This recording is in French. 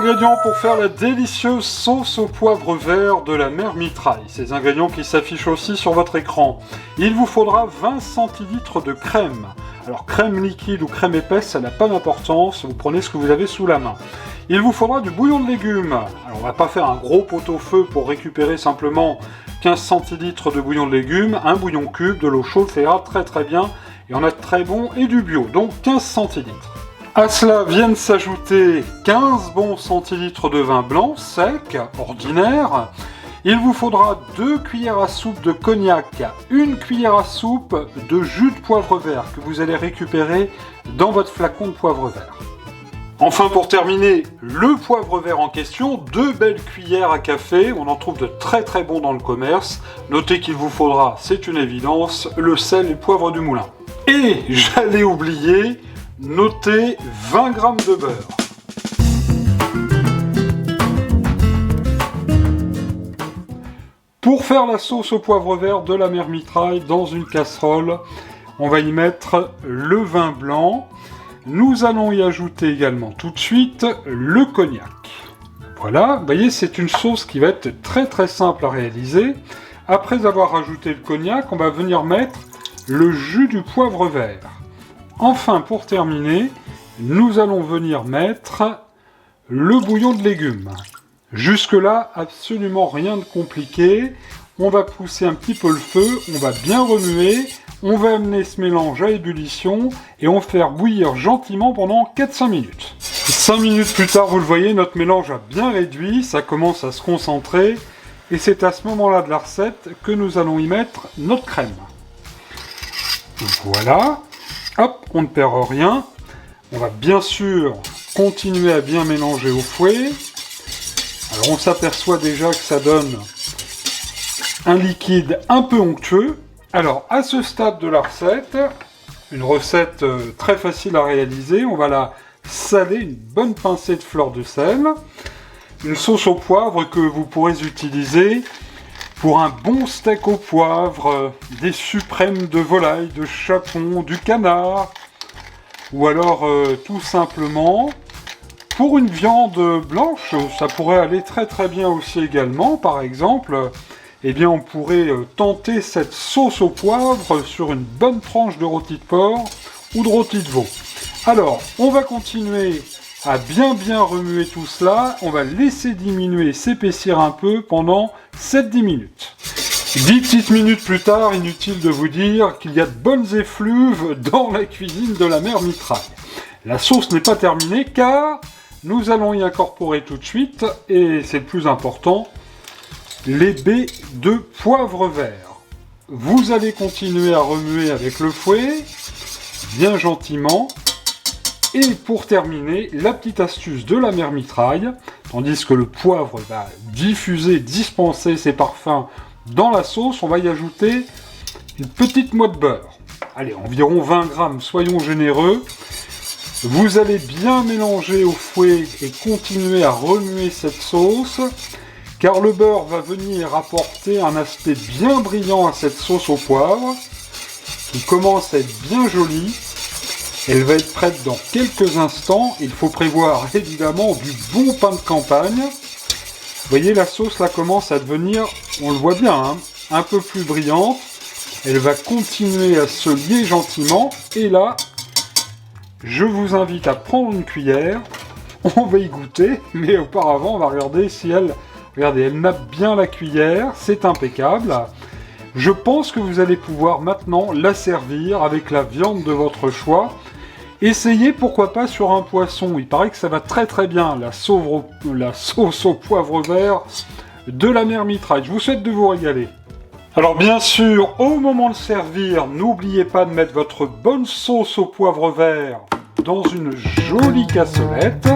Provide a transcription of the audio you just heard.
ingrédients pour faire la délicieuse sauce au poivre vert de la mère Mitraille. Ces ingrédients qui s'affichent aussi sur votre écran. Il vous faudra 20 centilitres de crème. Alors crème liquide ou crème épaisse, ça n'a pas d'importance, vous prenez ce que vous avez sous la main. Il vous faudra du bouillon de légumes. Alors on va pas faire un gros pot-au-feu pour récupérer simplement 15 centilitres de bouillon de légumes. Un bouillon cube, de l'eau chaude, ça ira très bien. Et on a de très bon et du bio, donc 15 centilitres. À cela viennent s'ajouter 15 bons centilitres de vin blanc, sec, ordinaire. Il vous faudra 2 cuillères à soupe de cognac, 1 cuillère à soupe de jus de poivre vert que vous allez récupérer dans votre flacon de poivre vert. Enfin, pour terminer, le poivre vert en question, 2 belles cuillères à café, on en trouve de très bons dans le commerce. Notez qu'il vous faudra, c'est une évidence, le sel et le poivre du moulin. Et j'allais oublier, notez 20 g de beurre. Pour faire la sauce au poivre vert de la mère Mitraille, dans une casserole, on va y mettre le vin blanc. Nous allons y ajouter également tout de suite le cognac. Voilà, vous voyez, c'est une sauce qui va être très simple à réaliser. Après avoir ajouté le cognac, on va venir mettre le jus du poivre vert. Enfin, pour terminer, nous allons venir mettre le bouillon de légumes. Jusque-là, absolument rien de compliqué. On va pousser un petit peu le feu, on va bien remuer, on va amener ce mélange à ébullition et on va faire bouillir gentiment pendant 4-5 minutes. 5 minutes plus tard, vous le voyez, notre mélange a bien réduit, ça commence à se concentrer et c'est à ce moment-là de la recette que nous allons y mettre notre crème. Voilà. Hop, on ne perd rien. On va bien sûr continuer à bien mélanger au fouet. Alors on s'aperçoit déjà que ça donne un liquide un peu onctueux. Alors à ce stade de la recette, une recette très facile à réaliser, on va la saler, une bonne pincée de fleur de sel. Une sauce au poivre que vous pourrez utiliser pour un bon steak au poivre, des suprêmes de volaille, de chapon, du canard, ou alors tout simplement pour une viande blanche, ça pourrait aller très bien aussi également. Par exemple, eh bien on pourrait tenter cette sauce au poivre sur une bonne tranche de rôti de porc ou de rôti de veau. Alors, on va continuer à bien remuer tout cela, on va laisser diminuer, s'épaissir un peu pendant 7-10 minutes. 10 petites minutes plus tard, inutile de vous dire qu'il y a de bonnes effluves dans la cuisine de la mère Mitraille. La sauce n'est pas terminée car nous allons y incorporer tout de suite, et c'est le plus important, les baies de poivre vert. Vous allez continuer à remuer avec le fouet, bien gentiment. Et pour terminer, la petite astuce de la mère Mitraille, tandis que le poivre va diffuser, dispenser ses parfums dans la sauce, on va y ajouter une petite noix de beurre. Allez, environ 20 grammes, soyons généreux. Vous allez bien mélanger au fouet et continuer à remuer cette sauce, car le beurre va venir apporter un aspect bien brillant à cette sauce au poivre, qui commence à être bien jolie. Elle va être prête dans quelques instants. Il faut prévoir évidemment du bon pain de campagne. Vous voyez, la sauce là commence à devenir, on le voit bien, hein, un peu plus brillante. Elle va continuer à se lier gentiment. Et là, je vous invite à prendre une cuillère. On va y goûter, mais auparavant, on va regarder si elle... Regardez, elle nappe bien la cuillère, c'est impeccable. Je pense que vous allez pouvoir maintenant la servir avec la viande de votre choix. Essayez pourquoi pas sur un poisson, il paraît que ça va très bien, la sauce au poivre vert de la mère Mitraille. Je vous souhaite de vous régaler. Alors bien sûr, au moment de servir, n'oubliez pas de mettre votre bonne sauce au poivre vert dans une jolie cassolette.